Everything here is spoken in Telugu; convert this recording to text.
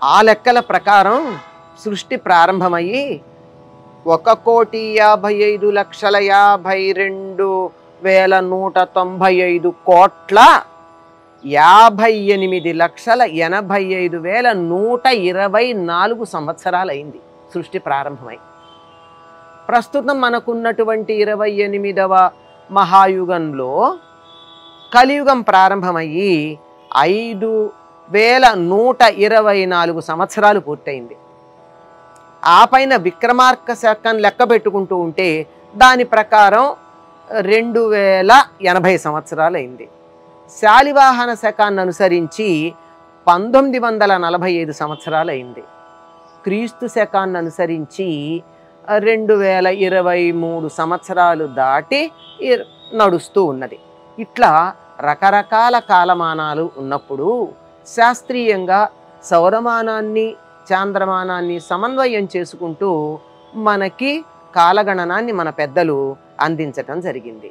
ఆ లెక్కల ప్రకారం సృష్టి ప్రారంభమయ్యి 1,52,58,58,58,185,124 సంవత్సరాలైంది సృష్టి ప్రారంభమై. ప్రస్తుతం మనకున్నటువంటి 28వ మహాయుగంలో కలియుగం ప్రారంభమయ్యి 5,124 సంవత్సరాలు పూర్తయింది. ఆ పైన విక్రమార్క శకం లెక్క పెట్టుకుంటూ ఉంటే దాని ప్రకారం 2,080 సంవత్సరాలు అయింది. శాలివాహన శకాన్ని అనుసరించి 1945 సంవత్సరాలు అయింది. క్రీస్తు శకాన్ని అనుసరించి 2023 సంవత్సరాలు దాటి నడుస్తూ ఉన్నది. ఇట్లా రకరకాల కాలమానాలు ఉన్నప్పుడు శాస్త్రీయంగా సౌరమానాన్ని చాంద్రమానాన్ని సమన్వయం చేసుకుంటూ మనకి కాలగణనాన్ని మన పెద్దలు అందించటం జరిగింది.